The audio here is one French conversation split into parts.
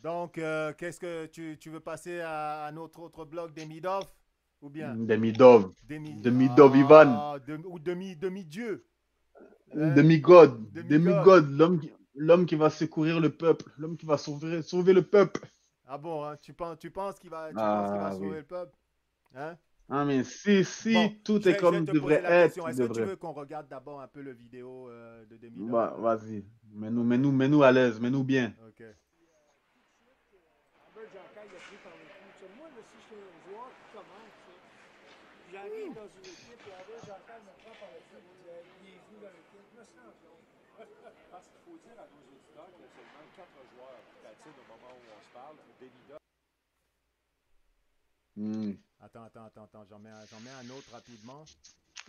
Donc, qu'est-ce que tu veux passer à notre autre blog Demidov ou bien Demidov. Demidov Ivan. Ou demi-dieu, hein? Demigod. Demi-god. Demigod. L'homme qui va secourir le peuple. L'homme qui va sauver le peuple. Ah bon, hein? Tu penses qu'il va Ah sauver oui. le peuple? Hein? Ah, mais si, Bon, si tout je est vais, je vais comme te poser devrait la être, question. il Est-ce que tu devrait. veux qu'on regarde d'abord un peu le vidéo de Demidov? Bah, vas-y. Mets-nous, Ok, mets-nous, mets-nous à l'aise. Mets-nous bien. ok. Albert Jacquet, il a pris par le cou. Tu sais, moi, là, si j'étais un joueur qui commence, là, j'arrive dans une équipe et Albert Jacquet me prend par le cou et me dit hey, bienvenue dans l'équipe. Je me sens bien. Parce qu'il faut dire à nos auditeurs qu'il y a seulement 4 joueurs platine au moment où on se parle. Denida. Hmm. Attends. J'en mets un autre rapidement.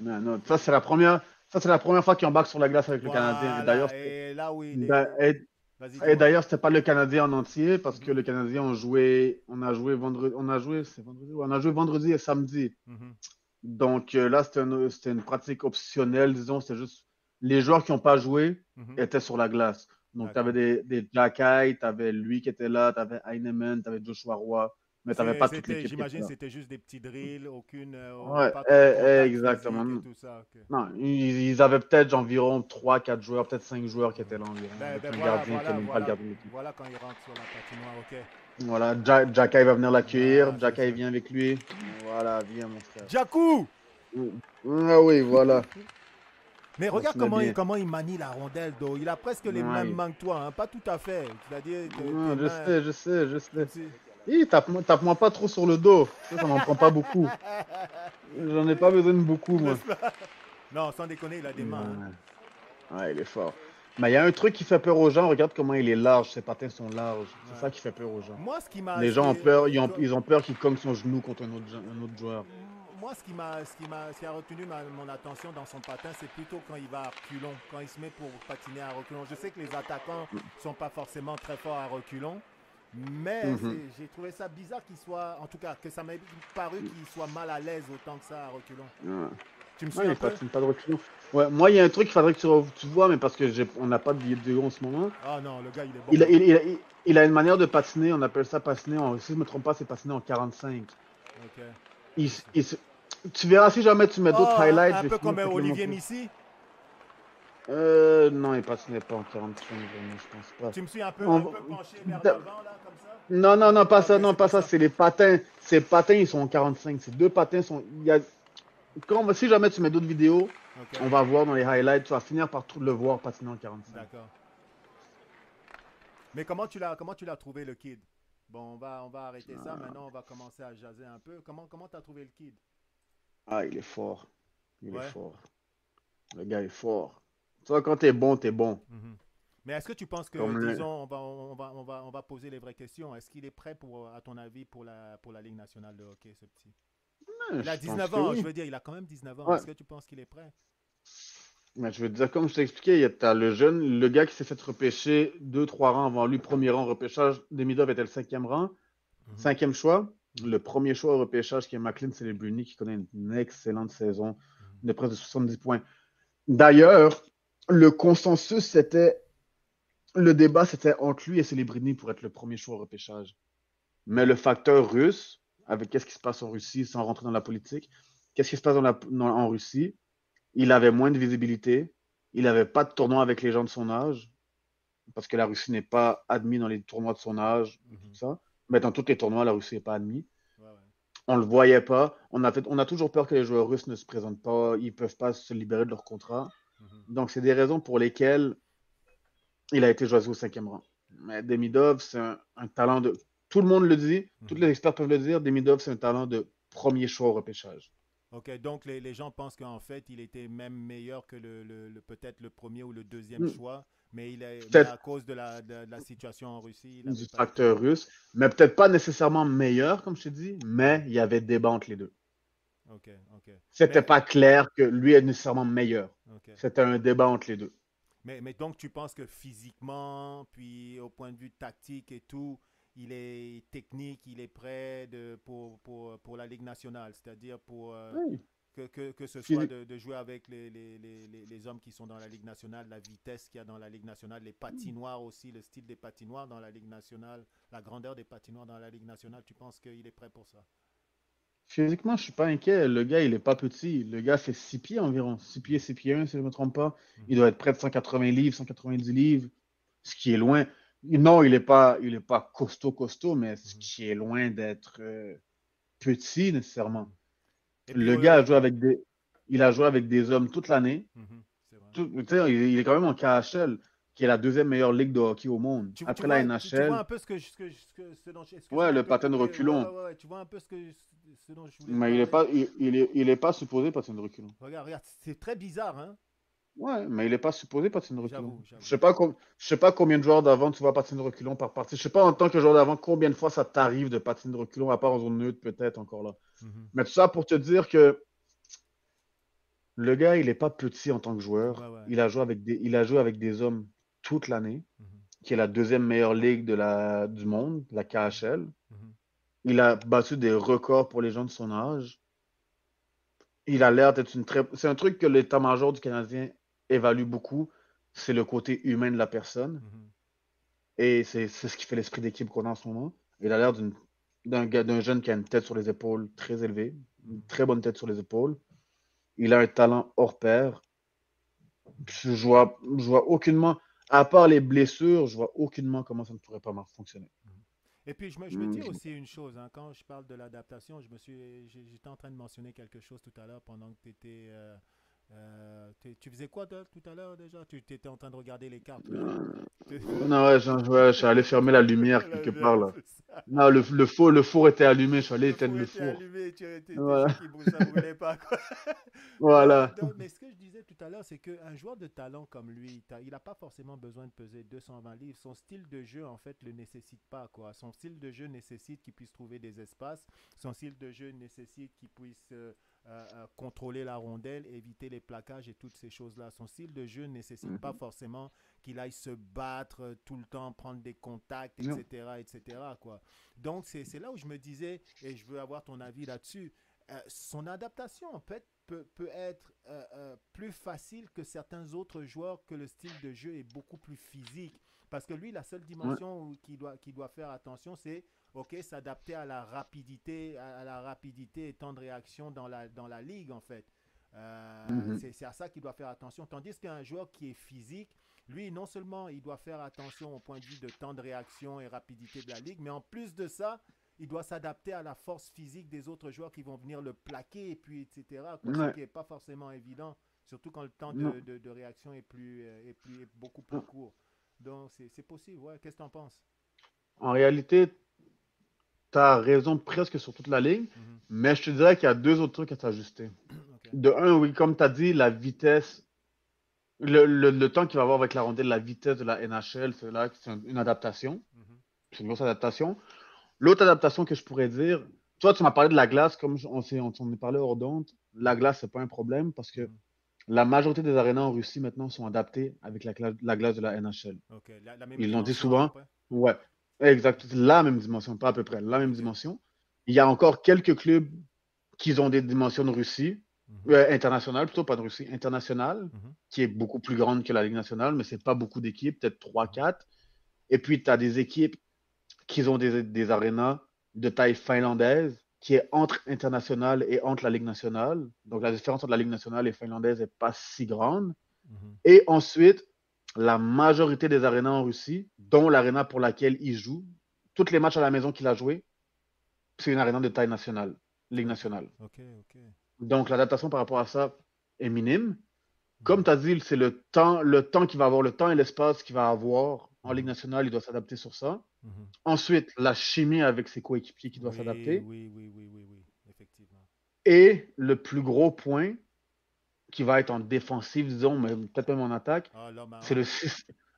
Non, non. Ça, c'est la première fois qu'il embarque sur la glace avec le Canadien. Et d'ailleurs, Voilà. Et là, oui, d'a- et, vas-y, et dis-moi. d'ailleurs, c'était pas le Canadien en entier parce que Mhm, le Canadien on a joué vendredi, c'est vendredi, ouais, on a joué vendredi et samedi. mhm. Donc là, c'était une pratique optionnelle, disons. C'était juste les joueurs qui n'ont pas joué Mhm. étaient sur la glace. Donc, tu avais D'accord. des Jacky, tu avais lui qui était là, tu avais Heinemann, tu avais Joshua Roy, mais tu n'avais pas toute l'équipe qui était J'imagine, là. c'était juste des petits drills, Ouais, pas trop de contact physique et exactement. tout ça. Ok. Non, ils avaient peut-être environ 3 4 joueurs, peut-être 5 joueurs qui Mhm. étaient là environ, Ben, avec un voilà, gardien qui n'est voilà, même pas le voilà, gardien de l'équipe. voilà quand il rentre sur la patinoire. Ok. Voilà, Jacky va venir l'accueillir, Voilà, c'est Jacky ça. vient avec lui. Voilà, viens mon frère. Jakku! Ah oui, voilà. Mais On regarde se met comment bien. comment il manie la rondelle, d'eau. Il a presque les mêmes Ouais. mains que toi, hein. Pas tout à fait. C'est-à-dire tes Non, je mains. sais, je sais, je sais. Tu- Tape-moi pas trop sur le dos. Ça m'en prend pas beaucoup. J'en ai pas besoin de beaucoup, moi. N'est-ce pas? Non, sans déconner, il a des mains, hein. Ouais, ouais, il est fort. Mais il y a un truc qui fait peur aux gens. Regarde comment il est large. Ses patins sont larges. C'est Ouais. ça qui fait peur aux gens. Moi, ce qui m'a, Les ce qui gens ont est, peur. Ils ont peur qu'il cogne son genou contre un autre joueur. moi, ce qui a retenu mon attention dans son patin, c'est plutôt quand il va à reculons, quand il se met pour patiner à reculons. Je sais que les attaquants sont pas forcément très forts à reculons, mais Mhm. j'ai trouvé ça bizarre qu'il soit, en tout cas, que ça m'ait paru qu'il soit mal à l'aise autant que ça à reculons. Ouais. Tu me suis Ouais, un il peu? patine pas de reculons. Ouais, moi, il y a un truc qu'il faudrait que tu vois, mais parce que on n'a pas de vidéo en ce moment. Ah non, le gars, il est bon, Il a, hein. il, il a, il a une manière de patiner. On appelle ça patiner si je ne me trompe pas, c'est patiner en 45. Ok. Il, il se- Tu verras si jamais tu mets d'autres Oh, highlights, un je vais peu finir comme par te le Olivier montrer. Missy. Non, il patinait pas en 45, vraiment, je pense pas. Tu me suis un On- peu penché vers l'avant, là, comme ça? Non, non, non, pas Ok, ça, non, c'est pas pas ça, ça. c'est les patins. Ces patins, ils sont en 45. Ces deux patins sont. Si jamais tu mets d'autres vidéos, Ok, on va voir dans les highlights, tu vas finir par tout le voir patiner en 45. d'accord. Mais comment tu l'as trouvé le kid? Bon, on va arrêter ça. Maintenant, on va commencer à jaser un peu. Comment t'as trouvé le kid? Ah, il est fort. Il est Ouais. fort. Le gars est fort. Tu vois, quand t'es bon, t'es bon. Mhm. Mais est-ce que tu penses que, Comme le... disons, on va poser les vraies questions. Est-ce qu'il est prêt à ton avis, pour la Ligue nationale de hockey, ce petit? Il a Je pense 19 que ans, je oui. veux dire, il a quand même 19 ans. Ouais. Est-ce que tu penses qu'il est prêt? Mais je veux te dire, comme je t'ai expliqué, t'as le gars qui s'est fait repêcher 2 3 rangs avant lui, premier rang au repêchage. Demidov était le cinquième rang, Mhm, cinquième choix. mhm, Le premier choix au repêchage qui est McLean Celebrini, qui connaît une excellente saison mhm. de près de 70 points. D'ailleurs, le consensus, le débat, c'était entre lui et Celebrini pour être le premier choix au repêchage. Mais le facteur russe, avec qu'est-ce qui se passe en Russie, sans rentrer dans la politique, qu'est-ce qui se passe en Russie, il avait moins de visibilité, il n'avait pas de tournoi avec les gens de son âge, parce que la Russie n'est pas admise dans les tournois de son âge, et tout Mhm. ça. Mais dans tous les tournois, la Russie n'est pas admise. Ouais, ouais. On le voyait pas. On a toujours peur que les joueurs russes ne se présentent pas, ils peuvent pas se libérer de leur contrat. Mhm, Donc, c'est des raisons pour lesquelles il a été choisi au cinquième rang. Mais Demidov, c'est un talent de. Tout le monde le dit, tous mhm. les experts peuvent le dire. Demidov, c'est un talent de premier choix au repêchage. Ok, donc les gens pensent qu'en fait, il était même meilleur que peut-être le premier ou le deuxième Hmm. choix, mais Peut-être à cause de la situation en Russie, il n'avait du pas été. facteur russe, mais peut-être pas nécessairement meilleur, comme je t'ai dit, mais Mhm. il y avait débat entre les deux. Ok, ok. C'était Mais, pas clair que lui est nécessairement meilleur. ok. C'était un débat entre les deux. Mais donc, tu penses que physiquement, puis au point de vue tactique et tout, il est technique, il est prêt pour la Ligue nationale, c'est-à-dire pour. Oui. Que ce soit Physique. de jouer avec les hommes qui sont dans la Ligue nationale, la vitesse qu'il y a dans la Ligue nationale, les patinoires aussi, le style des patinoires dans la Ligue nationale, la grandeur des patinoires dans la Ligue nationale, tu penses qu'il est prêt pour ça? Physiquement, je suis pas inquiet. Le gars, il est pas petit. Le gars fait 6 pieds environ. 6 pieds, 6 pieds 1, si je ne me trompe pas. Il doit être près de 180 livres, 190 livres, ce qui est loin. Non, il est pas costaud, costaud, mais ce qui est loin d'être petit nécessairement. Et puis, Le gars a joué avec il a joué avec des hommes toute l'année. c'est vrai. Tu sais, il est quand même en KHL, qui est la deuxième meilleure ligue de hockey au monde. Après la Tu vois NHL, un peu ce dont ouais, excuse-moi de le te patin de couper. reculon. Ouais, tu vois un peu ce dont je voulais te Mais parler. il est pas supposé patiner de reculon. Regarde, c'est très bizarre, hein? Ouais, mais il est pas supposé patiner de reculon. J'avoue. Je sais pas combien de joueurs d'avant tu vas patiner de reculon par partie. Je sais pas en tant que joueur d'avant combien de fois ça t'arrive de patiner de reculon, à part en zone neutre peut-être encore là. Mhm. Mais tout ça pour te dire que le gars, il est pas petit en tant que joueur. Ouais. Il a joué avec des hommes toute l'année, Mhm. qui est la deuxième meilleure ligue du monde, la KHL. Mhm. Il a battu des records pour les gens de son âge. Il a l'air d'être une très. C'est un truc que l'état-major du Canadien évalue beaucoup. C'est le côté humain de la personne. Mhm. Et c'est ce qui fait l'esprit d'équipe qu'on a en ce moment. Il a l'air d'un jeune qui a une tête sur les épaules très élevée, une très bonne tête sur les épaules. Il a un talent hors pair. Je vois aucunement, à part les blessures, je vois aucunement comment ça ne pourrait pas fonctionner. Et puis, je me dis aussi une chose, hein, quand je parle de l'adaptation, j'étais en train de mentionner quelque chose tout à l'heure pendant que tu étais. Tu faisais quoi tout à l'heure déjà? Tu étais en train de regarder les cartes, right? Non, ouais, je suis allé fermer la lumière quelque part là. Non, le four était allumé, je suis allé Le éteindre four le était four. allumé, tu étais Voilà. sûr que ça brûlait pas, quoi. Voilà. Mais ce que je disais tout à l'heure, c'est qu'un joueur de talent comme lui, il n'a pas forcément besoin de peser 220 livres. Son style de jeu, en fait, le nécessite pas, quoi. Son style de jeu nécessite qu'il puisse trouver des espaces. Son style de jeu nécessite qu'il puisse contrôler la rondelle, éviter les plaquages et toutes ces choses-là. Son style de jeu ne nécessite pas forcément qu'il aille se battre tout le temps, prendre des contacts, Non. etc., quoi. Donc, c'est là où je me disais, et je veux avoir ton avis là-dessus, son adaptation, en fait, peut être plus facile que certains autres joueurs que le style de jeu est beaucoup plus physique. Parce que lui, la seule Ouais. dimension qu'il doit faire attention, c'est ok, s'adapter à la rapidité et temps de réaction dans la ligue, en fait. Mhm. C'est à ça qu'il doit faire attention. Tandis qu'un joueur qui est physique, lui, non seulement il doit faire attention au point de vue de temps de réaction et rapidité de la ligue, mais en plus de ça, il doit s'adapter à la force physique des autres joueurs qui vont venir le plaquer, et puis etc., quoi, ce Ouais. qui n'est pas forcément évident, surtout quand le temps Non. de réaction est beaucoup plus court. Donc, c'est possible, ouais. Qu'est-ce que tu en penses? En réalité, tu as raison presque sur toute la ligne, Mhm. mais je te dirais qu'il y a deux autres trucs à t'ajuster. Ok. De un, oui, comme tu as dit, la vitesse, le temps qu'il va avoir avec la rondelle, la vitesse de la NHL, c'est là que c'est une adaptation. Mhm. C'est une grosse adaptation. L'autre adaptation que je pourrais dire, toi, tu m'as parlé de la glace, comme on est parlé hors d'onde. La glace, c'est pas un problème parce que Mhm. la majorité des arénas en Russie maintenant sont adaptées avec la glace de la NHL. Ok. La même Ils l'ont dit dimension à peu souvent. près? Ouais, exact. La même dimension, pas à peu près, la même Ok. dimension. Il y a encore quelques clubs qui ont des dimensions de Russie, Mhm. internationales, plutôt pas de Russie, internationale, Mhm. qui est beaucoup plus grande que la Ligue nationale, mais c'est pas beaucoup d'équipes, peut-être trois Mhm. quatre. Et puis, tu as des équipes qui ont des arénas de taille finlandaise, qui est entre internationale et entre la Ligue nationale. Donc, la différence entre la Ligue nationale et finlandaise n'est pas si grande. Mhm. Et ensuite, la majorité des arénas en Russie, dont l'aréna pour laquelle il joue, tous les matchs à la maison qu'il a joué, c'est une aréna de taille nationale, Ligue Ok. nationale. Ok. Donc, l'adaptation par rapport à ça est minime. Comme Mhm. tu as dit, c'est le temps qu'il va avoir, le temps et l'espace qu'il va avoir en Ligue Mhm. nationale, il doit s'adapter sur ça. Mhm. Ensuite, la chimie avec ses coéquipiers qui doit Oui, s'adapter. oui, oui, oui, oui, oui, effectivement. Et le plus gros point qui va être en défensive, disons, mais peut-être même en attaque, Ah, là, c'est marrant.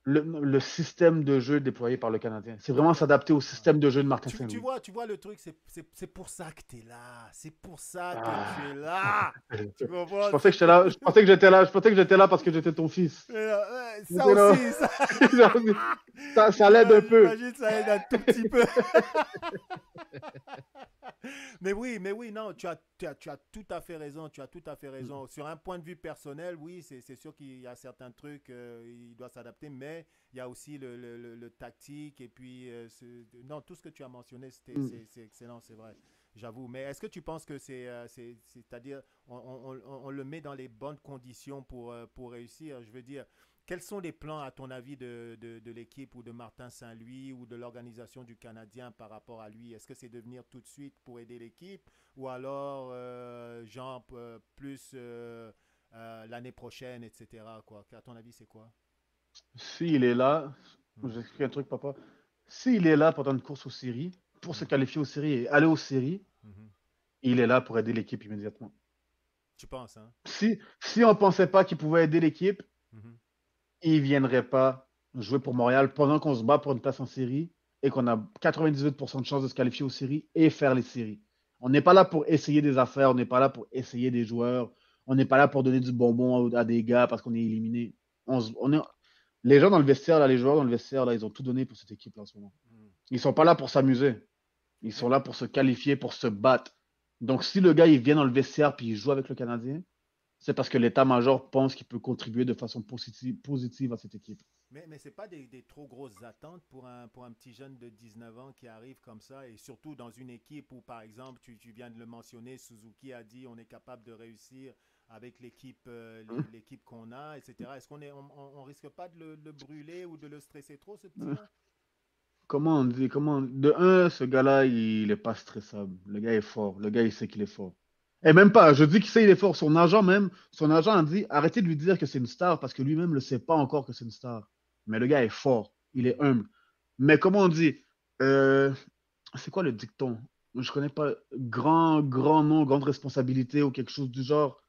le système de jeu déployé par le Canadien. C'est vraiment Ok. s'adapter au Ah. système de jeu de Martin Tu Saint-Louis. vois le truc, c'est pour ça que tu es là. C'est pour ça que tu es Ah. là. Tu Je comprends? pensais que j'étais là, je pensais que j'étais là parce que j'étais ton fils. Ça J'étais là. aussi, ça. Ça l'aide un peu. J'imagine ça aide un tout petit peu. Mais oui, non, tu as tout à fait raison, tu as tout à fait raison. Sur un point de vue personnel, oui, c'est sûr qu'il y a certains trucs, il doit s'adapter, mais il y a aussi le tactique et puis, non, tout ce que tu as mentionné, c'est excellent, c'est vrai, j'avoue. Mais est-ce que tu penses que c'est-à-dire, on le met dans les bonnes conditions pour réussir? Je veux dire, quels sont les plans, à ton avis, de l'équipe ou de Martin Saint-Louis ou de l'organisation du Canadien par rapport à lui? Est-ce que c'est de venir tout de suite pour aider l'équipe ou alors, genre, plus l'année prochaine, etc., quoi? À ton avis, c'est quoi? S'il est là, Mhm, j'explique un truc, papa. S'il est là pendant une course aux séries, pour se mhm, qualifier aux séries et aller aux séries, mhm. il est là pour aider l'équipe immédiatement. Tu penses, hein? Si on pensait pas qu'il pouvait aider l'équipe, Mhm, il viendrait pas jouer pour Montréal pendant qu'on se bat pour une place en série et qu'on a 98% de chances de se qualifier aux séries et faire les séries. On n'est pas là pour essayer des affaires, on n'est pas là pour essayer des joueurs, on n'est pas là pour donner du bonbon à des gars parce qu'on est éliminé. On est, les gens dans le vestiaire, là, les joueurs dans le vestiaire, là, ils ont tout donné pour cette équipe là, en ce moment. mhm. Ils sont pas là pour s'amuser. Ils sont Mais, là pour se qualifier, pour se battre. Donc, si le gars, il vient dans le vestiaire puis il joue avec le Canadien, c'est parce que l'état-major pense qu'il peut contribuer de façon positive à cette équipe. mais ce n'est pas des trop grosses attentes pour un petit jeune de 19 ans qui arrive comme ça, et surtout dans une équipe où, par exemple, tu viens de le mentionner, Suzuki a dit on est capable de réussir avec l'équipe l'équipe qu'on a, etc. Est-ce on risque pas de le brûler ou de le stresser trop, ce petit-là? Comment on dit, de un, ce gars-là, il est pas stressable. Le gars est fort. Le gars, il sait qu'il est fort. Et même pas, je dis qu'il sait qu'il est fort. Son agent a dit, arrêtez de lui dire que c'est une star parce que lui-même ne sait pas encore que c'est une star. Mais le gars est fort. Il est Mhm. humble. Mais comment on dit, euh, c'est quoi le dicton? Je connais pas. Grand nom, grande responsabilité ou quelque chose du genre.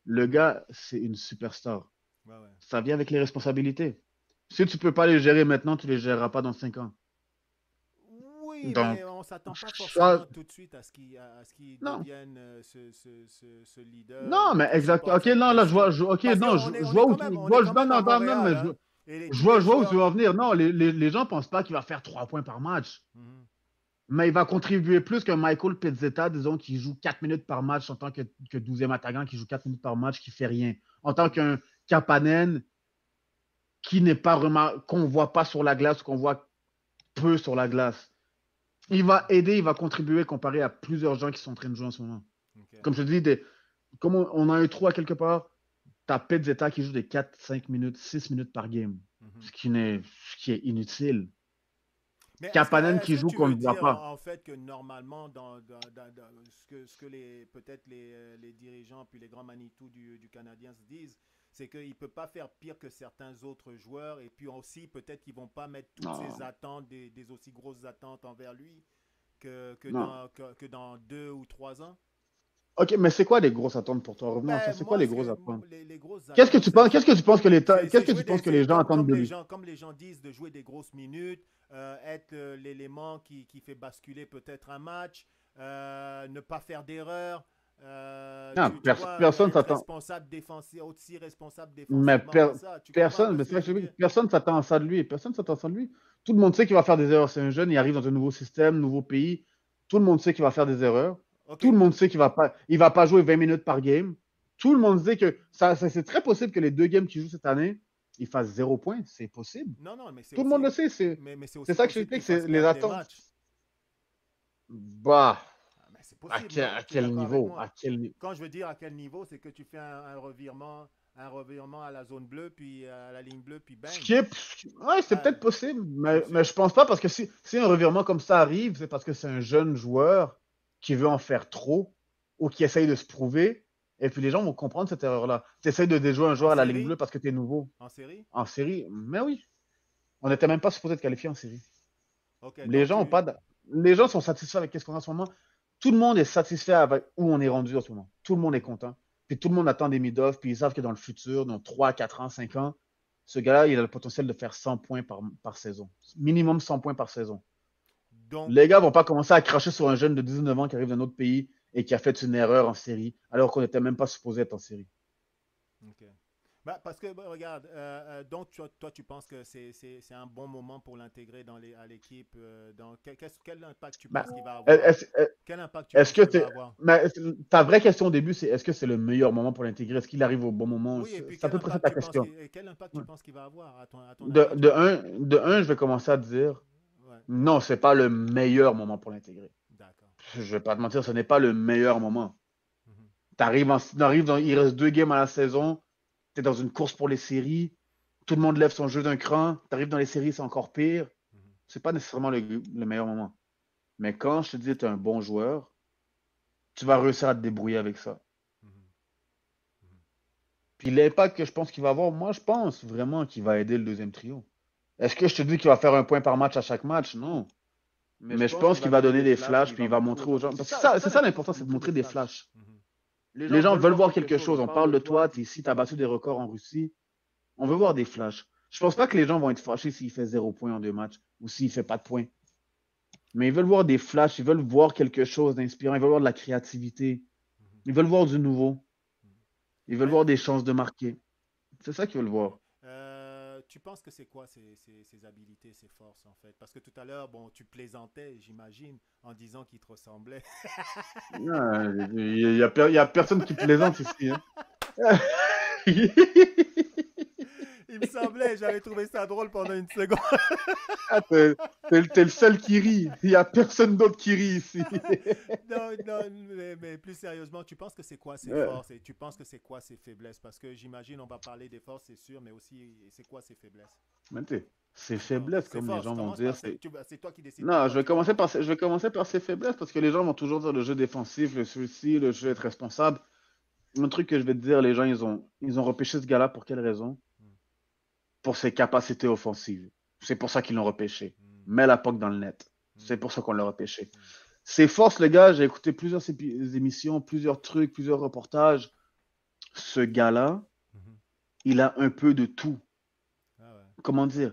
Le Mhm. gars, c'est une superstar. Ouais, ouais. Ça vient avec les responsabilités. Si tu peux pas les gérer maintenant, tu les géreras pas dans 5 ans. Oui, Donc, mais on s'attend pas soit, forcément tout de suite à ce qu'il non. devienne ce leader Non, ou mais qui exact. supporte Ok, cette non, là, pression. ok, Parce non, on je est vois où quand tu, même, on est quand non, même à non, non, non, Montréal, mais hein, et je tous les vois, où tu joueurs. veux en venir. Non, les gens pensent pas qu'il va faire 3 points par match. Mhm. Mais il va contribuer plus qu'un Michael Pezzetta, disons, qui joue 4 minutes par match en tant que 12e attaquant, qui joue 4 minutes par match, qui fait rien. En tant Mhm. qu'un Kapanen qui n'est pas qu'on voit pas sur la glace, qu'on voit peu sur la glace. Il va aider, il va contribuer comparé à plusieurs gens qui sont en train de jouer en ce moment. Ok. Comme je te dis, comme on a un trou à quelque part, t'as Pezzetta qui joue des 4, 5 minutes, 6 minutes par game, Mhm. ce qui est inutile. Mais Kapanen est-ce qui que joue tu qu'on veux ne voit dire pas. en fait que normalement, ce que peut-être les dirigeants puis les grands Manitou du Canadien se disent, c'est qu'il ne peut pas faire pire que certains autres joueurs et puis aussi peut-être qu'ils ne vont pas mettre toutes ces Non, attentes, des aussi grosses attentes envers lui non. que dans 2 ou 3 ans? Ok, mais c'est quoi les grosses attentes pour toi? Revenons à ça. Ben, C'est quoi moi, les grosses attentes? les grosses attentes, Qu'est-ce que tu penses que c'est les gens attendent de lui? comme les gens disent de jouer des grosses minutes, être l'élément qui fait basculer peut-être un match, ne pas faire d'erreur, Non, tu vois, personne être s'attend. responsable défensif, aussi responsable Mais défensivement que ça. Tu comprends un personne, peu mais ce c'est que ça je que je veux veux dire. dire? Personne s'attend à ça de lui. Personne s'attend à ça de lui. Tout le monde sait qu'il va faire des erreurs. C'est un jeune, il arrive dans un nouveau système, nouveau pays. Tout le monde sait qu'il va faire des erreurs. Ok, Tout le monde sait qu'il va pas jouer 20 minutes par game. Tout le monde sait que c'est très possible que les 2 games qu'il joue cette année, il fasse 0 points. C'est possible. non, non, mais c'est Tout le monde aussi, le sait. mais c'est C'est aussi ça que je possible dis qu'il que c'est fasse les perdre des attentes. matchs. Bah, Ah, mais c'est possible, non? à Tu es quel d'accord avec niveau? moi? Quand je veux dire à quel niveau, c'est que tu fais un revirement à la zone bleue, puis à la ligne bleue, puis bang. Skip. Ouais, c'est Ah, peut-être possible, c'est mais sûr. je pense pas parce que si un revirement comme ça arrive, c'est parce que c'est un jeune joueur qui veut en faire trop ou qui essaye de se prouver. Et puis les gens vont comprendre cette erreur-là. Tu essayes de déjouer un En joueur à la ligne série? bleue parce que tu es nouveau. En série? En série, mais oui. On n'était même pas supposé être qualifié en série. Ok, Les donc gens ont pas. Les gens sont satisfaits avec ce qu'on a en ce moment. Tout le monde est satisfait avec où on est rendu en ce moment. Tout le monde est Mhm. content. Puis tout le monde attend des mid-off, puis ils savent que dans le futur, dans 3, 4 ans, 5 ans, ce gars-là, il a le potentiel de faire 100 points par saison. Minimum 100 points par saison. Donc, Les gars vont pas commencer à cracher sur un jeune de 19 ans qui arrive d'un autre pays et qui a fait une erreur en série, alors qu'on n'était même pas supposé être en série. ok. Bah, parce que, bah, regarde, donc toi, tu penses que c'est un bon moment pour l'intégrer à l'équipe. Quel impact tu Bah, penses qu'il va avoir? est-ce Quel impact tu est-ce penses que qu'il va t'es- avoir? mais ta vraie question au début, c'est est-ce que c'est le meilleur moment pour l'intégrer? Est-ce qu'il arrive au bon moment? Oui, et puis C'est à peu près ça ta question. quel impact tu Ouais. penses qu'il va avoir, à ton avis, De un, je vais commencer à te dire, Ouais, non, c'est pas le meilleur moment pour l'intégrer. d'accord. Je vais pas te mentir, ce n'est pas le meilleur moment. Mhm, Il reste 2 games à la saison, tu es dans une course pour les séries, tout le monde lève son jeu d'un cran, tu arrives dans les séries, c'est encore pire. mhm, C'est pas nécessairement le meilleur moment. Mais quand je te dis que tu es un bon joueur, tu vas réussir à te débrouiller avec ça. mhm, mhm. Puis l'impact que je pense qu'il va avoir, moi je pense vraiment qu'il va aider le deuxième trio. Est-ce que je te dis qu'il va faire un point par match à chaque match? Non. Mais je pense qu'il va donner des flashs, puis il va montrer aux gens. Parce que c'est ça l'important, c'est de montrer des flashs. Mhm. Les gens veulent voir quelque chose. On parle de toi, tu es ici, tu as battu des records en Russie. On veut voir des flashs. Je pense pas que les gens vont être fâchés s'il fait 0 points en 2 matchs ou s'il fait pas de points. Mais ils veulent voir des flashs, ils veulent voir quelque chose d'inspirant, ils veulent voir de la créativité, Mhm. ils veulent voir du nouveau, Mhm. ils veulent Mais, voir des chances de marquer. C'est ça qu'ils veulent ok. voir. Tu penses que c'est quoi ses habilités, ses forces en fait? Parce que tout à l'heure, bon, tu plaisantais, j'imagine, en disant qu'il te ressemblait. Il y a personne qui plaisante ici. Hein. Il me semblait, j'avais trouvé ça drôle pendant une seconde. Ah, t'es le seul qui rit. Il n'y a personne d'autre qui rit ici. Non, non, mais plus sérieusement, tu penses que c'est quoi ses Ouais. forces et tu penses que c'est quoi ses faiblesses? Parce que j'imagine on va parler des forces, c'est sûr, mais aussi c'est quoi ses faiblesses? Mais tu sais, ses Non, faiblesses, ses comme les forces, gens vont commence dire, par c'est. c'est toi qui décides par Non, quoi tu commences. je vais commencer par ses faiblesses parce que les gens vont toujours dire le jeu défensif, le souci, le jeu être Mhm, responsable. Un truc que je vais te dire, les gens, ils ont repêché ce gars-là pour quelle raison? mhm, Pour ses capacités offensives. C'est pour ça qu'ils l'ont repêché. mhm, Mets la POC dans le net. C'est mhm, pour ça qu'on l'a repêché. mhm, Ses forces, le gars, j'ai écouté plusieurs émissions, plusieurs trucs, plusieurs reportages. Ce gars-là, mhm. il a un peu de tout. Ah ouais. Comment dire?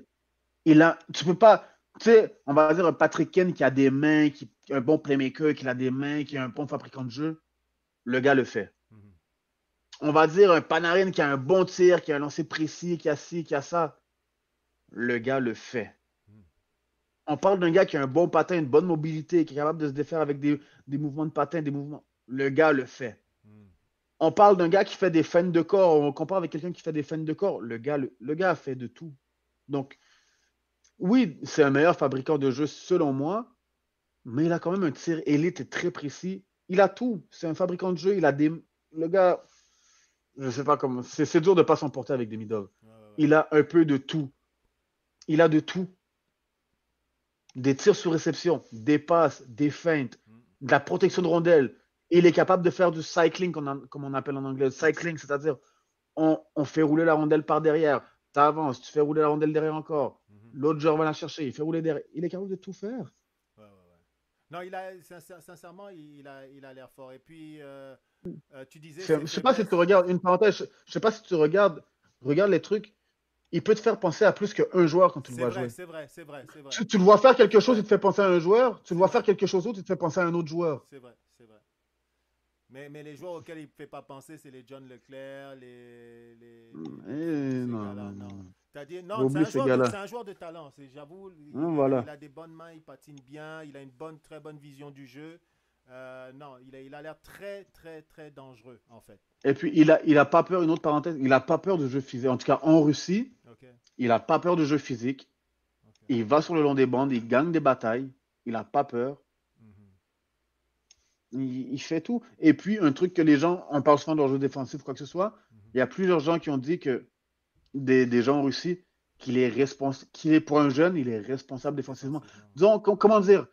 Tu peux pas, tu sais, on va dire un Patrick Ken qui a des mains, qui est un bon playmaker, qui a des mains, qui est un bon fabricant de jeu. Le gars le fait. Mhm, On va dire un Panarin qui a un bon tir, qui a un lancer précis, qui a ci, qui a ça. Le gars le fait. mhm, On parle d'un gars qui a un bon patin, une bonne mobilité, qui est capable de se défaire avec des mouvements de patin, des mouvements. Le gars le fait. mhm, On parle d'un gars qui fait des feintes de corps, on compare avec quelqu'un qui fait des feintes de corps. Le gars fait de tout. Donc, oui, c'est un meilleur fabricant de jeux selon moi, mais il a quand même un tir élite et très précis. Il a tout. C'est un fabricant de jeux. Il a des. Le gars, je sais pas comment. C'est dur de pas s'emporter avec des Midov. ouais, ouais, ouais. Il a un peu de tout. Il a de tout. Des tirs sous réception, des passes, des feintes, Mhm, de la protection de rondelle. Il est capable de faire du cycling, comme on appelle en anglais. Cycling, c'est-à-dire on fait rouler la rondelle par derrière. Tu avances, tu fais rouler la rondelle derrière encore. mhm. L'autre joueur va la chercher, il fait rouler derrière. Il est capable de tout faire. Ouais, ouais, ouais. Non, sincèrement, il a l'air fort. Et puis, tu disais ses Je sais pas si tu faiblesses. regardes, une parenthèse, je sais pas si tu regarde les trucs. Il peut te faire penser à plus qu'un joueur quand tu le C'est vois vrai, jouer. c'est vrai, c'est vrai, c'est vrai. Tu le vois faire quelque C'est chose, il vrai, te fait penser à un joueur. Tu le c'est vois vrai, faire quelque chose d'autre, il te fait penser à un autre joueur. c'est vrai, c'est vrai. Mais les joueurs auxquels il ne fait pas penser, c'est les John Leclerc, tous ces Non, gars-là. non, Non. non. C'est-à-dire, non, Oublie ces c'est gars-là. un joueur de talent. J'avoue, il Voilà. a des bonnes mains, il patine bien, il a une très bonne vision du jeu. Non, il a l'air très, très, très dangereux, en fait. Et puis, il a pas peur, une autre parenthèse, il a pas peur de jeu physique. En tout cas, en Russie, OK, il a pas peur de jeu physique. OK. Il va sur le long des bandes, il gagne des batailles. Il a pas peur. Mhm, Il fait tout. Et puis, un truc que les gens, on parle souvent de leur jeu défensif ou quoi que ce soit, mhm. il y a plusieurs gens qui ont dit que des gens en Russie, qu'il est pour un jeune, il est responsable défensivement. Défensivement, ouais. Disons, comment dire,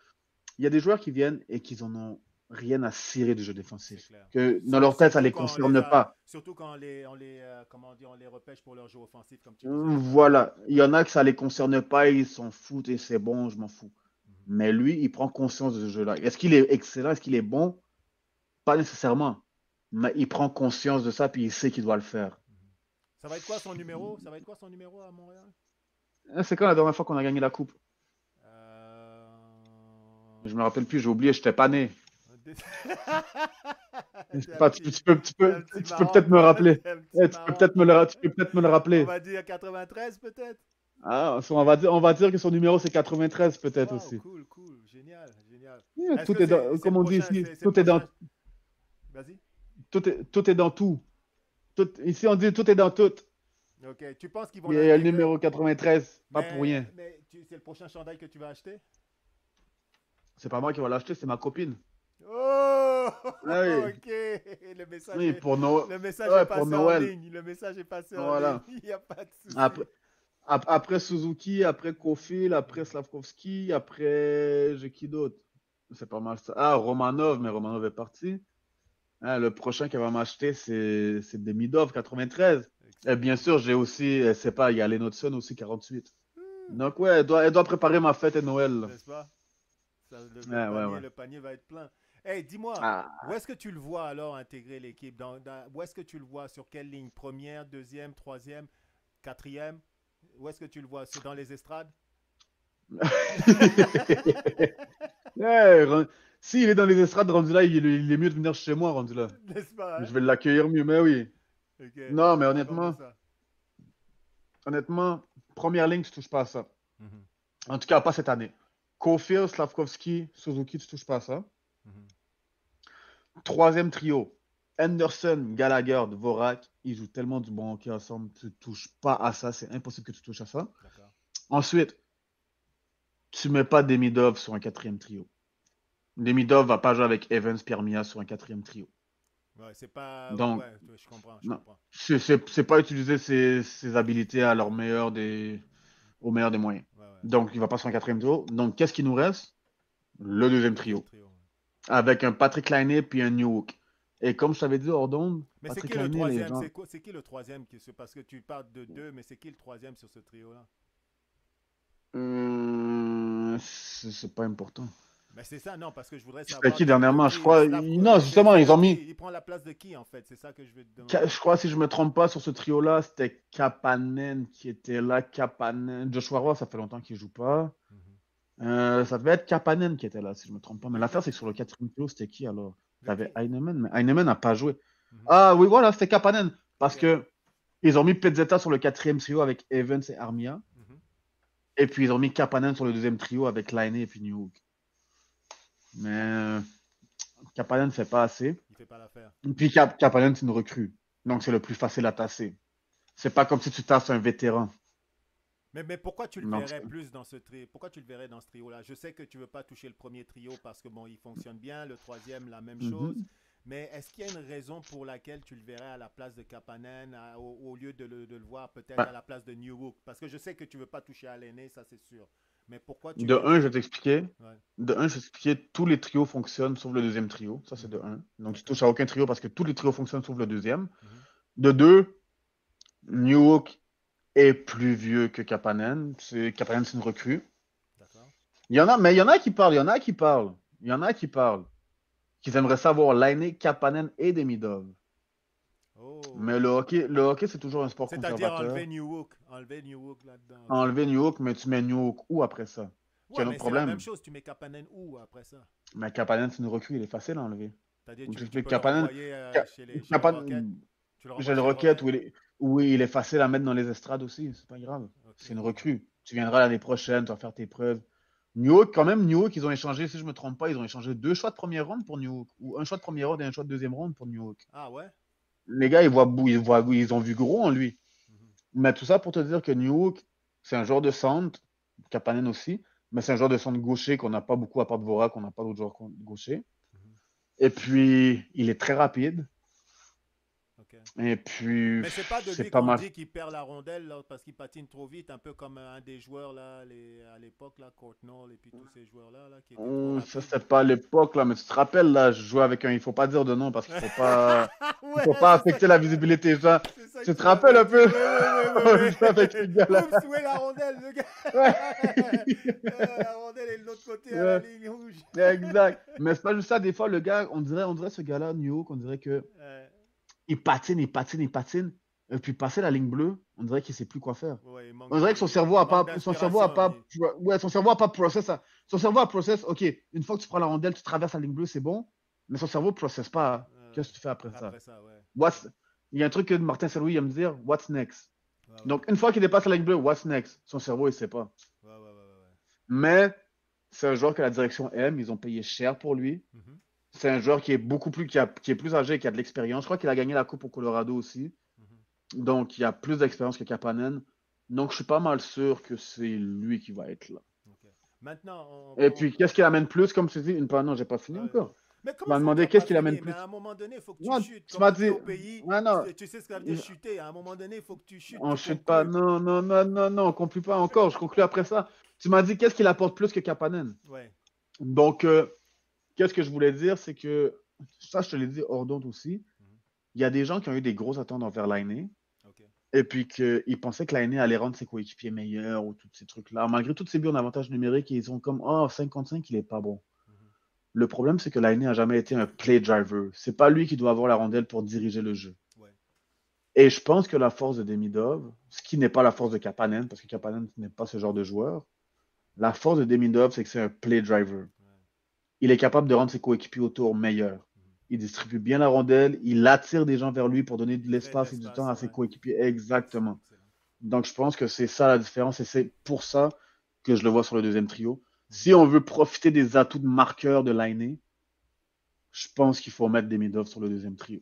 il y a des joueurs qui viennent et qui en ont rien à cirer du jeu C'est défensif. clair. Que dans leur tête, ça les concerne pas. Surtout quand comment dire, on les repêche pour leur jeu offensif, comme tu disais tout à l'heure. Voilà. Il y en a que ça les concerne pas, ils s'en foutent et c'est bon, je m'en fous. Mhm, Mais lui, il prend conscience de ce jeu-là. Est-ce qu'il est excellent? Est-ce qu'il est bon? Pas nécessairement. Mais il prend conscience de ça puis il sait qu'il doit le faire. mhm. Ça va être quoi son numéro? Ça va être quoi son numéro à Montréal? C'est quand la dernière fois qu'on a gagné la coupe? Euh, Je me rappelle plus, j'ai oublié, je n'étais pas né. Je sais pas, tu peux, tu peux, tu T'es peux, un petit tu peux marrant, peut-être me toi. rappeler. T'es un petit Tu peux marrant. peut-être tu peux peut-être me le On rappeler. va dire 93 peut-être? Ah, on va dire que son numéro c'est 93 peut-être Wow, aussi. cool, cool. Génial, génial. Yeah, Est-ce tout que est dans, c'est le comme on dit prochain, ici, c'est le prochain? Vas-y. tout est dans tout. Ici on dit tout est dans tout. Ok, tu penses qu'ils vont Il y a le l'intégrer? numéro 93, pas pour rien. C'est le prochain chandail que tu vas acheter? C'est pas moi qui vais l'acheter, c'est ma copine. Oh, Ah oui, ok. Le message oui, est, pour Noël. le message est Ouais, pour passé en Noël. ligne. Le message est passé en ligne. Voilà. Il n'y a pas de souci. Après, après Suzuki, après Kofil, après Slavkovski, après j'ai qui d'autre? C'est pas mal ça. Ah, Romanov, mais Romanov est parti. Ah, le prochain qui va m'acheter, c'est Demidov 93. Et bien sûr, j'ai aussi, c'est pas, il y a Lenotson aussi 48. Donc ouais, elle doit préparer ma fête et Noël, là. N'est-ce pas? Ouais, ouais, ouais. Le panier va être plein. Hey, dis-moi, Ah, où est-ce que tu le vois alors intégrer l'équipe? Où est-ce que tu le vois? Sur quelle ligne? Première, deuxième, troisième, quatrième? Où est-ce que tu le vois? C'est dans les estrades? ouais, s'il est dans les estrades rendu là, il est mieux de venir chez moi rendu là. N'est-ce pas, hein? Je vais l'accueillir mieux, mais oui. Ok, Non, mais on va voir ça. honnêtement, première ligne, tu touches pas à ça. Mhm, En tout cas, pas cette année. Kofir, Slavkovski, Suzuki, tu touches pas à ça. mhm. Troisième trio, Anderson, Gallagher, Dvorak, ils jouent tellement du bon hockey ensemble, tu touches pas à ça, c'est impossible que tu touches à ça. D'accord. Ensuite, tu mets pas Demidov sur un quatrième trio. Demidov va pas jouer avec Evans, Pierre Mia sur un quatrième trio. Ouais, c'est pas. Donc, Ouais, je comprends, je non, comprends. c'est pas utiliser ses habilités à au meilleur des moyens. Ouais, ouais. Donc, il va pas sur un quatrième trio. Donc, qu'est-ce qui nous reste? Le deuxième Deuxième trio. trio. Ouais. Avec un Patrick Laine puis un Newhook. Et comme je t'avais dit hors d'onde, Mais c'est Patrick qui le Laine, les troisième? gens. C'est qui le troisième? Parce que tu parles de deux, mais c'est qui le troisième sur ce trio-là? C'est pas important. Mais c'est ça, non, parce que je voudrais C'était savoir qui dernièrement? qui Je crois. Non, justement, ils ont mis. Il prend la place de qui, en fait? C'est ça que je veux te demander. Je crois, si je me trompe pas, sur ce trio-là, c'était Kapanen qui était là. Kapanen. Joshua Roy, ça fait longtemps qu'il joue pas. Mhm. Ça devait être Kapanen qui était là, si je me trompe pas. Mais Ok. l'affaire, c'est que sur le quatrième trio, c'était qui alors? T'avais Ok. Heinemann, mais Heinemann n'a pas joué. Mhm. Ah oui, voilà, c'était Kapanen. Parce Ok. que ils ont mis Pezzetta sur le quatrième trio avec Evans et Armia. Mhm. Et puis ils ont mis Kapanen sur le deuxième trio avec Laine et puis Newhook. Mais Kapanen ne fait pas assez. Il fait pas l'affaire. Et puis Kapanen, c'est une recrue. Donc c'est le plus facile à tasser. C'est pas comme si tu tasses un vétéran. Mais pourquoi tu le Donc, verrais plus dans ce trio? Pourquoi tu le verrais dans ce trio-là? Je sais que tu veux pas toucher le premier trio parce que bon, il fonctionne bien, le troisième, la même chose. Mais est-ce qu'il y a une raison pour laquelle tu le verrais à la place de Kapanen au lieu de le voir peut-être Ouais. à la place de Newhook? Parce que je sais que tu veux pas toucher à l'aîné, ça c'est sûr. Mais pourquoi tu De veux... un, je vais t'expliquer. Ouais. De un, je vais t'expliquer, tous les trios fonctionnent sauf le deuxième trio. Ça, c'est de un. Donc, tu D'accord. touches à aucun trio parce que tous les trios fonctionnent sauf le deuxième. Mhm. De deux, Newhook est plus vieux que Kapanen. Kapanen, c'est une recrue. D'accord. Il y en a, mais il y en a qui parlent, il y en a qui parlent. Il y en a qui parlent. Qu'ils aimeraient savoir Laine, Kapanen et Demidov. Oh. Mais le hockey, c'est toujours un sport C'est-à-dire conservateur. enlever Newhook là-dedans. Ok. Enlever Newhook, mais tu mets Newhook où après ça? Ouais, Quel mais autre c'est la problème? même chose, tu mets Kapanen où après ça? Mais Kapanen, c'est une recrue, il est facile à enlever. C'est-à-dire Donc, tu j'explique peux le Kapanen. renvoyer chez les Kapanen, Rockets? Tu le j'ai renvoies le chez les Rocket Rockets? où il est facile à mettre dans les estrades aussi, c'est pas grave. Ok. C'est une recrue. Tu viendras l'année prochaine, tu vas faire tes preuves. Newhook, quand même, Newhook, ils ont échangé, si je me trompe pas, ils ont échangé 2 choix de première ronde pour Newhook. Ou un choix de première ronde et un choix de deuxième ronde pour Newhook. Ah ouais? Les gars, ils ont vu gros en lui. Mhm. Mais tout ça pour te dire que Newhook, c'est un joueur de centre, Kapanen aussi, mais c'est un joueur de centre gaucher qu'on n'a pas beaucoup à part de Vorak, on n'a pas d'autres joueurs gauchers. Mhm. Et puis, il est très rapide. Ok. Et puis, Mais c'est pas de c'est lui pas qu'on mal. dit qu'il perd la rondelle là, parce qu'il patine trop vite, un peu comme un des joueurs là, à l'époque là, Courtnall et puis tous ces joueurs là, qui étaient trop Ça, rapides. c'était pas à l'époque, là, mais tu te rappelles, là, je jouais avec un. Il faut pas dire de nom parce qu'il faut pas. Il Ouais, faut pas c'est ça. affecter la visibilité. Ça. C'est ça Tu que te tu rappelles m'avais un dit. peu? Oui. Je jouais avec ce gars-là. Oups, où est la rondelle, le gars? Ouais. La rondelle est de l'autre côté à la Ouais, ligne rouge. exact. Mais c'est pas juste ça. Des fois, le gars, on dirait ce gars-là, Newhook, on dirait que il patine. Et puis, passer la ligne bleue, on dirait qu'il sait plus quoi faire. Ouais, il manque On dirait que son cerveau a pas, d'inspiration. ouais, son cerveau a pas process ça. Son cerveau a process, ok, une fois que tu prends la rondelle, tu traverses la ligne bleue, c'est bon, mais son cerveau ne processe pas. Qu'est-ce que tu fais après ça? Après ça, ouais. Il y a un truc que Martin Saint-Louis aime dire, what's next? Ouais, ouais. Donc, une fois qu'il dépasse la ligne bleue, what's next? Son cerveau, il sait pas. Ouais, ouais, ouais, ouais. Mais c'est un joueur que la direction aime. Ils ont payé cher pour lui. Mhm, C'est un joueur qui est beaucoup plus, qui est plus âgé, qui a de l'expérience. Je crois qu'il a gagné la Coupe au Colorado aussi. mhm. Donc, il a plus d'expérience que Kapanen. Donc, je suis pas mal sûr que c'est lui qui va être là. Ok. Maintenant, Et puis, qu'est-ce qu'il amène plus, comme tu dis? Non, j'ai pas fini ouais. encore. Mais Tu comment m'as ça, tu demandé n'as qu'est-ce pas qu'il amène fini? Mais plus. à un moment donné, il faut que tu Non, chutes. tu Comme m'as on dit dit. au pays, Ouais, non, tu sais ce que ça veut dire chuter. À un moment donné, il faut que tu chutes, on tu chute pas. conclues. Non, non, non, non, non, on conclut pas encore. Je conclue après ça. Tu m'as dit qu'est-ce qu'il apporte plus que Kapanen. Ouais. Donc, qu'est-ce que je voulais dire, c'est que ça, je te l'ai dit hors d'onde aussi. Mhm. Il y a des gens qui ont eu des grosses attentes envers Lainé. Ok. Et puis qu'ils pensaient que Lainé allait rendre ses coéquipiers meilleurs ou tous ces trucs-là. Malgré tous ses buts en avantage numérique, ils ont comme oh, 55, il est pas bon. Mhm. Le problème, c'est que Lainé n'a jamais été un play driver. C'est pas lui qui doit avoir la rondelle pour diriger le jeu. Ouais. Et je pense que la force de Demidov, ce qui n'est pas la force de Kapanen, parce que Kapanen n'est pas ce genre de joueur, la force de Demidov, c'est que c'est un play driver. Ouais. Il est capable de rendre ses coéquipiers autour meilleurs. Mhm. Il distribue bien la rondelle, il attire des gens vers lui pour donner de Il crée de l'espace et du temps l'espace, à ses ouais. coéquipiers. Excellent, Exactement. excellent. Donc je pense que c'est ça la différence et c'est pour ça que je le vois sur le deuxième trio. Mhm. Si on veut profiter des atouts de marqueur de Lainé, je pense qu'il faut mettre Demidov sur le deuxième trio.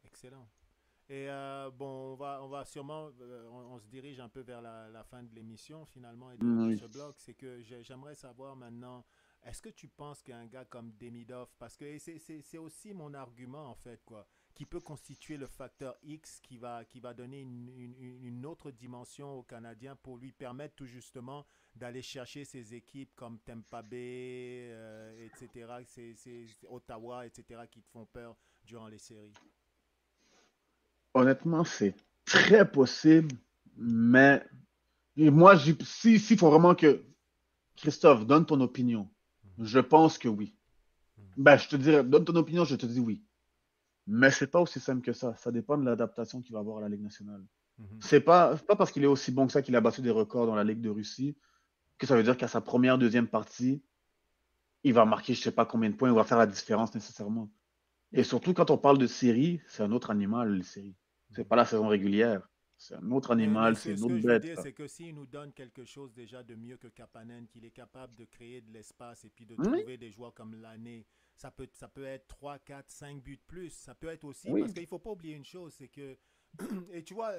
Excellent. Et bon, on va sûrement, on se dirige un peu vers la fin de l'émission finalement et de Oui. ce bloc. C'est que j'aimerais savoir maintenant, est-ce que tu penses qu'un gars comme Demidov, parce que c'est aussi mon argument en fait, quoi, qui peut constituer le facteur X qui va donner une autre dimension au Canadien pour lui permettre tout justement d'aller chercher ces équipes comme Tampa Bay, etc., c'est Ottawa, etc., qui te font peur durant les séries. Honnêtement, c'est très possible, mais moi, s'il faut vraiment que Christophe donne ton opinion, Mhm. je pense que oui. Mhm. Ben, je te dirais, donne ton opinion, je te dis oui. Mais c'est pas aussi simple que ça. Ça dépend de l'adaptation qu'il va avoir à la Ligue nationale. Mhm. C'est pas parce qu'il est aussi bon que ça qu'il a battu des records dans la Ligue de Russie que ça veut dire qu'à sa première, deuxième partie, il va marquer je sais pas combien de points, il va faire la différence nécessairement. Et surtout quand on parle de série, c'est un autre animal, les séries. C'est pas Mhm. la saison régulière. C'est un autre Mais animal, c'est une ce autre que je veux bête, dire, ça. c'est que s'il nous donne quelque chose déjà de mieux que Kapanen, qu'il est capable de créer de l'espace et puis de Oui, trouver des joueurs comme l'année, ça peut être 3 4 5 buts de plus. Ça peut être aussi, parce oui, qu'il ne faut pas oublier une chose, c'est que, et tu vois,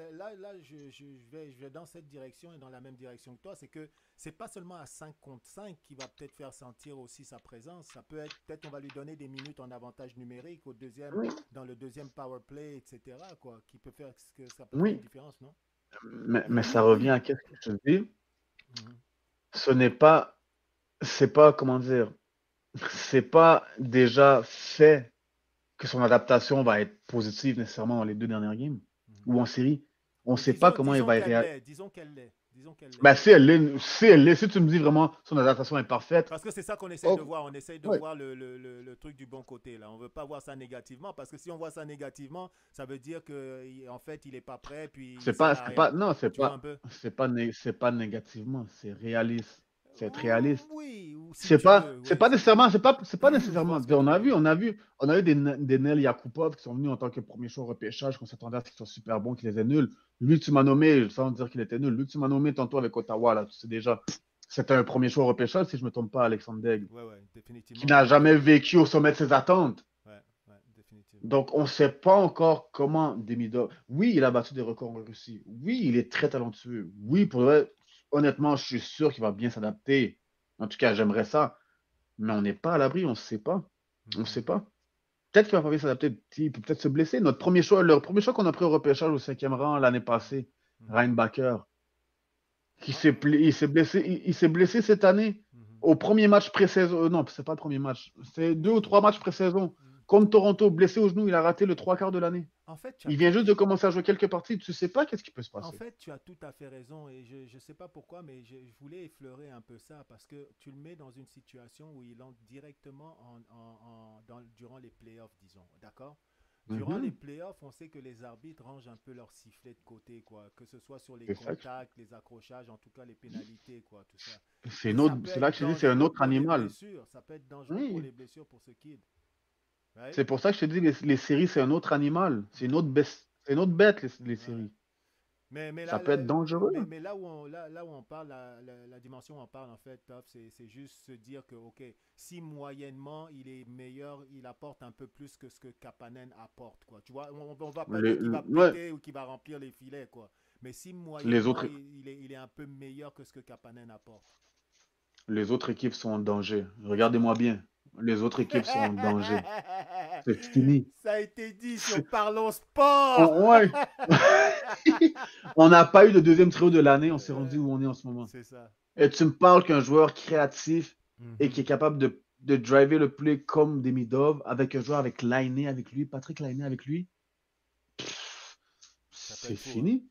je vais dans cette direction et dans la même direction que toi, c'est que c'est pas seulement à 5 contre 5 qui va peut-être faire sentir aussi sa présence. Ça peut être, peut-être on va lui donner des minutes en avantage numérique au deuxième, oui, dans le deuxième power play, etc., quoi, qui peut faire, que ça peut faire une oui. différence, non? Mais ça revient à qu'est-ce que je te dis. Mhm. Ce n'est pas, c'est pas, comment dire, c'est pas déjà fait que son adaptation va être positive nécessairement dans les deux dernières games Mhm. ou en série. On ne Mais sait pas comment il disons va y qu'elle réagir. l'est, disons qu'elle l'est, disons qu'elle l'est. Ben, si tu me dis vraiment son adaptation est parfaite, Parce que c'est ça qu'on essaye de oh, voir. On essaye de ouais. voir le truc du bon côté, là. On veut pas voir ça négativement, parce que si on voit ça négativement, ça veut dire que en fait, il est pas prêt, puis il sert à rien. Non, Tu vois un peu? c'est pas négativement, c'est réaliste. C'est être réaliste. Oui, ou si tu veux, C'est oui, pas si tu veux. nécessairement, c'est pas Je vois nécessairement. ce que tu veux dire. On a eu des Nel Yakupov qui sont venus en tant que premier choix au repêchage, qu'on s'attendait à ce qu'ils soient super bons, qu'ils étaient nuls. Lui, tu m'as nommé, sans dire qu'il était nul, lui, tu m'as nommé tantôt avec Ottawa, là, tu sais déjà. C'était un premier choix au repêchage, si je me trompe pas, Alexandre Daigle, Ouais, ouais, qui définitivement, n'a oui. jamais vécu au sommet de ses attentes. Ouais, ouais, définitivement. Donc, on ne sait pas encore comment Demidov. Oui, il a battu des records en Russie. Oui, il est très talentueux. Oui, pour le vrai, honnêtement, je suis sûr qu'il va bien s'adapter. En tout cas, j'aimerais ça. Mais on n'est pas à l'abri, on ne sait pas. On ne Mhm. sait pas. Peut-être qu'il va pas bien s'adapter. Il peut peut-être se blesser. Le premier choix qu'on a pris au repêchage au cinquième rang l'année passée, Mhm. Reinbacher, Ouais, ouais. il s'est blessé cette année Mhm. au premier match pré-saison. Non, c'est pas le premier match. C'est deux ou Oui. trois matchs pré-saison. Mhm. Contre Toronto, blessé au genou, il a raté le trois quarts de l'année. En fait, Il vient juste de commencer à jouer quelques parties. Tu sais pas qu'est-ce qui peut se en passer. fait, tu as tout à fait raison et je ne sais pas pourquoi, mais je voulais effleurer un peu ça parce que tu le mets dans une situation où il entre directement durant les playoffs, disons, d'accord? Durant les Mhm. playoffs, on sait que les arbitres rangent un peu leur sifflet de côté, quoi, que ce soit sur les C'est ça. contacts, les accrochages, en tout cas les pénalités, quoi, tout ça. C'est Et une ça autre, peut c'est là être que je dis, c'est un dangereux autre pour des animal. blessures, ça peut être dangereux pour Oui. les blessures pour ce kid. right? C'est pour ça que je te dis, les séries, c'est un autre animal. C'est une autre bête, les Ouais. séries. Mais Ça là, peut être dangereux. mais là où on parle, la dimension où on parle, en fait, Top, c'est juste se dire que, OK, si moyennement il est meilleur, il apporte un peu plus que ce que Kapanen apporte, quoi. Tu vois, on va pas dire qu'il va Ouais, péter ou qu'il va remplir les filets, quoi. Mais si les moyennement autres, il est un peu meilleur que ce que Kapanen apporte. les autres équipes sont en danger. C'est ça. Regardez-moi bien. Les autres équipes sont en danger. C'est fini. Ça a été dit sur C'est- Parlons Sport. Ouais. On n'a pas eu le deuxième trio de l'année. On s'est rendu où on est en ce moment. C'est ça. Et tu me parles qu'un joueur créatif et qui est Mhm. capable de driver le play comme Demidov avec un joueur avec Lainé avec lui, Patrick Lainé avec lui, Ça peut c'est être fou, hein. fini.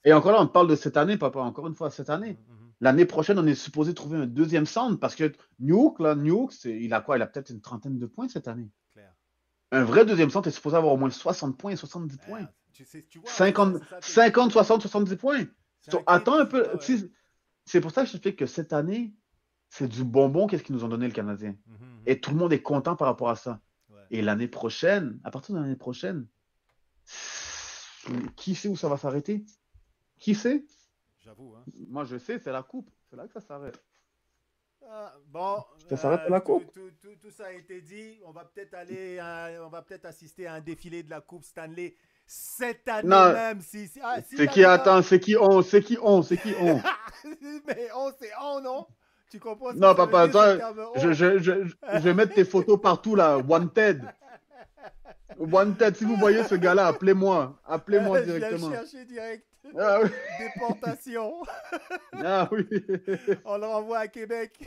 Et encore là, on parle de cette année, papa. Encore une fois, cette année. Mhm, mhm. L'année prochaine, on est supposé trouver un deuxième centre parce que New York, il a quoi? Il a peut-être une trentaine de points cette année. Clair. Un vrai deuxième centre est supposé avoir au moins 60 points et 70 points. Tu vois, 50, c'est ça que 50, 60, 70 points. c'est un kid Attends un qui. peu. Ouais, ouais. C'est pour ça que je t'explique que cette année, c'est du bonbon qu'est-ce qu'ils nous ont donné le Canadien. Mhm, mhm. Et tout le monde est content par rapport à ça. Ouais. Et l'année prochaine, à partir de l'année prochaine, qui sait où ça va s'arrêter? Qui sait? J'avoue, hein. Moi, je sais, c'est la coupe. C'est là que ça s'arrête. Bon, Ça s'arrête à la coupe. tout ça a été dit. On va peut-être on va peut-être assister à un défilé de la Coupe Stanley cette année Non, même. Si c'est la qui, Liga- attends, c'est qui on? C'est qui on? C'est qui on? Mais on, c'est on, non? Tu comprends ce que Non, ça veut papa, dire, ce toi, terme je vais mettre tes photos partout là. Wanted. Wanted, si vous voyez ce gars-là, appelez-moi. Appelez-moi Je viens le directement. chercher direct. Ah oui. Déportation. Ah oui. On le renvoie à Québec.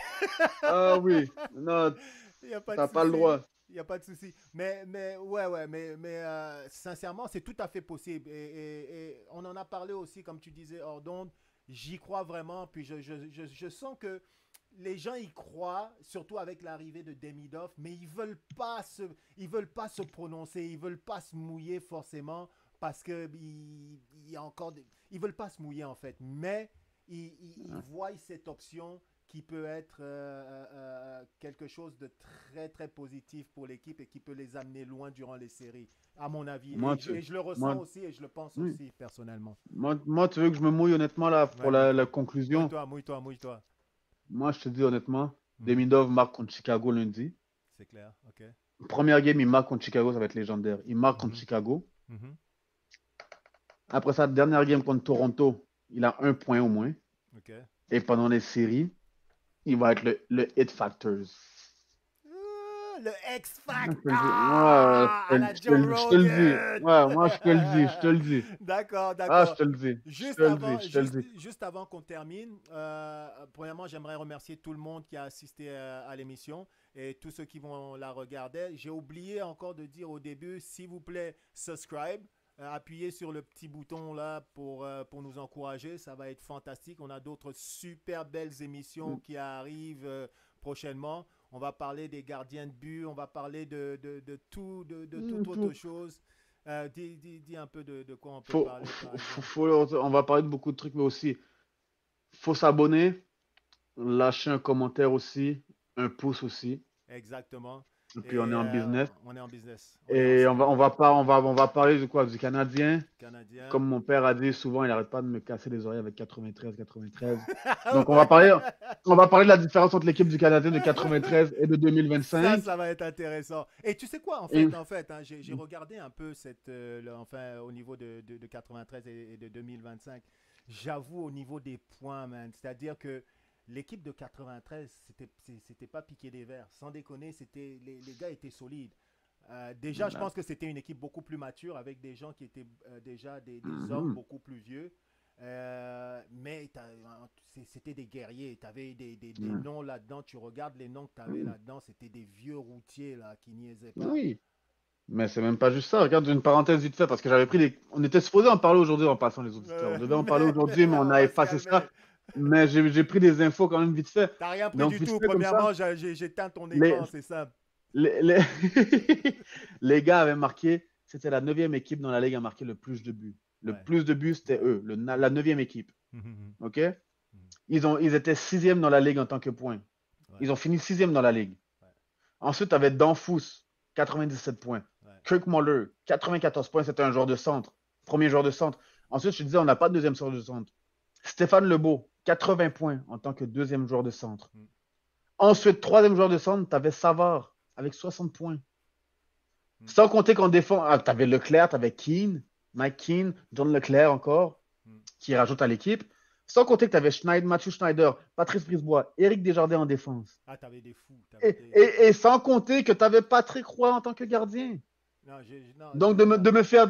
Ah oui. Non, Il n'y a pas de t'as pas le souci. droit. Il n'y a pas de souci. Ouais, sincèrement, c'est tout à fait possible. Et on en a parlé aussi, comme tu disais, hors d'onde. J'y crois vraiment. Puis je sens que les gens y croient, surtout avec l'arrivée de Demidov, mais ils veulent pas se prononcer, ils veulent pas se mouiller forcément parce que il y a encore ils veulent pas se mouiller en fait. Mais ils voient cette option qui peut être quelque chose de très très positif pour l'équipe et qui peut les amener loin durant les séries, à mon avis. Moi, Et je le ressens moi, aussi et je le pense oui. aussi personnellement. Moi, tu veux que je me mouille honnêtement là pour Ouais, la mouille-toi. conclusion? Mouille-toi. Moi, je te dis honnêtement, Mhm. Demidov marque contre Chicago lundi. C'est clair, ok. Première game, il marque contre Chicago, ça va être légendaire. Il marque contre Mhm. Chicago. Mhm. Après ça, dernière game contre Toronto, il a 1 point au moins. Ok. Et pendant les séries, il va être le hit factors. Le X Je Factor te le dis. à la Joe Je te le dis. Rogan. Ouais, moi, je te le dis. Je te le dis. D'accord, Ah, je d'accord. te le dis. Je Juste te le avant, dis. Je te le dis. juste avant qu'on termine, premièrement, j'aimerais remercier tout le monde qui a assisté à l'émission et tous ceux qui vont la regarder. J'ai oublié encore de dire au début, s'il vous plaît, subscribe. Appuyez sur le petit bouton là pour nous encourager. Ça va être fantastique. On a d'autres super belles émissions qui arrivent prochainement. On va parler des gardiens de but. On va parler de toute autre chose. Dis un peu de quoi on peut parler, par exemple. On va parler de beaucoup de trucs, mais aussi, faut s'abonner, lâcher un commentaire aussi, un pouce aussi. Exactement. Et puis, on est en business. On est en business. On est Et ensemble. on va parler de quoi? Du Canadien. Canadien. Comme mon père a dit souvent, il n'arrête pas de me casser les oreilles avec 93. Donc, on va parler de la différence entre l'équipe du Canadien de 93 et de 2025. Ça va être intéressant. Et tu sais quoi, Et- en fait, hein, j'ai regardé un peu au niveau de 93 et de 2025. J'avoue, au niveau des points, man, c'est-à-dire que l'équipe de 93, c'était pas piqué des verres. Sans déconner, les gars étaient solides. Déjà, je pense que c'était une équipe beaucoup plus mature avec des gens qui étaient déjà des hommes beaucoup plus vieux. Mais c'était des guerriers. Tu avais des noms là-dedans. Tu regardes les noms que tu avais là-dedans, c'était des vieux routiers là, qui niaisaient pas. Oui. Mais c'est même pas juste ça. Regarde une parenthèse vite fait parce que j'avais pris les. On était supposé en parler aujourd'hui en passant les auditeurs. On devait en parler aujourd'hui, mais on a va se effacé calmer. ça. Mais j'ai pris des infos quand même vite fait. T'as rien pris Donc, du vite tout. fait comme ça, Premièrement, j'éteins ton les, écran, c'est simple. les... les gars avaient marqué. C'était la 9e équipe dans la ligue à marquer le plus de buts. Le Ouais. plus de buts, c'était eux, la 9e équipe. Mhm. OK? Ils étaient 6e dans la ligue en tant que point. Ouais. Ils ont fini 6e dans la ligue. Ouais. Ensuite, tu avais Danfous. 97 points. Ouais. Kirk Muller, 94 points, c'était un joueur de centre. Premier joueur de centre. Ensuite, je te disais, on n'a pas de deuxième joueur de centre. Stéphane Lebeau, 80 points en tant que deuxième joueur de centre. Ensuite, troisième joueur de centre, tu avais Savard avec 60 points. Sans compter qu'en défense, tu avais Leclerc, tu avais Keane, Mike Keane, John Leclerc encore, qui rajoute à l'équipe. Sans compter que tu avais Matthew Schneider, Patrice Brisebois, Éric Desjardins en défense. Ah, t'avais des fous. Et sans compter que tu avais Patrick Roy en tant que gardien. Non, donc, de me faire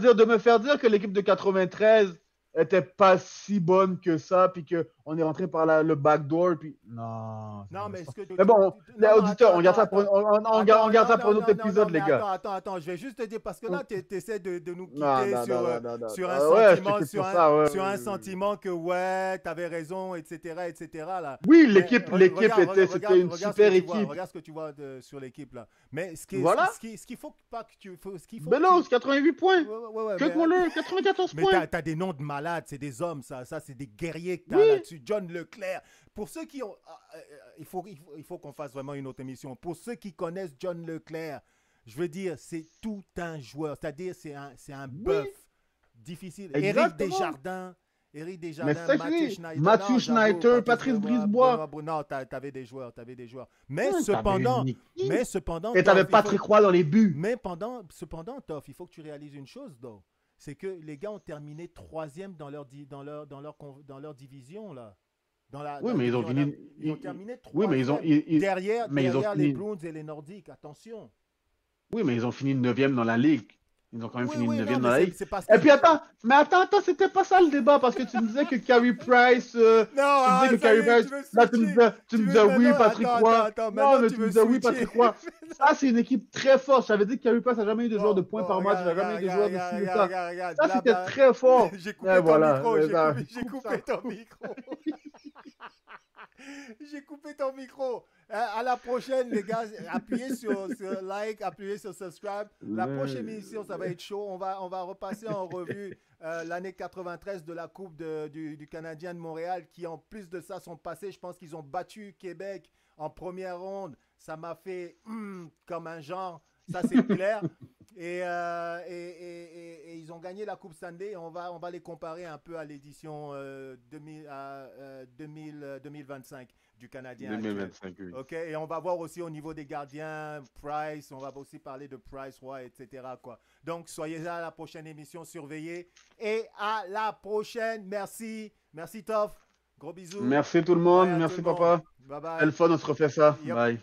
dire que l'équipe de 93 était pas si bonne que ça, puis qu'on est rentré par le backdoor, puis non. Mais est-ce que mais bon, les auditeurs, on garde ça pour un autre épisode, les gars. Attends, je vais juste te dire, parce que là, tu essaies de nous quitter sur un sentiment que, ouais, t'avais raison, etc., là. Oui, l'équipe c'était une super équipe. Regarde ce que tu vois sur l'équipe, là. Mais ce qu'il faut pas que tu... Belos, 88 points. Kirk Muller, 94 points. Mais t'as des noms de malades, c'est des hommes, ça c'est des guerriers que t'as là-dessus. John Leclerc. Pour ceux qui ont... il faut qu'on fasse vraiment une autre émission. Pour ceux qui connaissent John Leclerc, je veux dire, c'est tout un joueur. C'est-à-dire, c'est un bœuf difficile. Exactement. Éric Desjardins, Matthew Schneider, Patrice Brisebois. Non, t'avais des joueurs. Mais cependant... Et t'avais Patrick Roy dans les buts. Mais cependant, Toff, il faut que tu réalises une chose, though. C'est que les gars ont terminé 3e dans leur division, là. Mais ils ont fini... Ils ont terminé 3e. Oui, mais derrière les Bruins et les Nordiques, attention. Oui, mais ils ont fini 9e dans la ligue. Ils ont quand même fini 9e dans la ligue. Et puis attends, c'était pas ça le débat, parce que tu me disais que Carey Price... Là, tu me disais oui, Patrick Roy. Non, mais tu me disais oui, Patrick Roy. Ça, c'est une équipe très forte. J'avais dit que Carey Price n'a jamais eu de joueur de points par match. Il n'a jamais eu de joueur de ci et ça. Ça, c'était très fort. J'ai coupé ton micro. J'ai coupé ton micro. À la prochaine, les gars. Appuyez sur like, appuyez sur subscribe. La prochaine émission, ça va être chaud. On va repasser en revue l'année 93 de la Coupe du Canadien de Montréal, qui en plus de ça sont passés. Je pense qu'ils ont battu Québec en première ronde. Ça m'a fait comme un genre. Ça, c'est clair. Et ils ont gagné la Coupe Stanley. On va les comparer un peu à l'édition 2025 du Canadien. 2025, oui. OK, et on va voir aussi au niveau des gardiens, Price, on va aussi parler de Price, Roy, etc., quoi. Donc, soyez là à la prochaine émission, surveillez. Et à la prochaine. Merci. Merci, Toff. Gros bisous. Merci tout le monde. Merci, papa. Bye bye. Quelle fun, on se refait ça. Yep. Bye.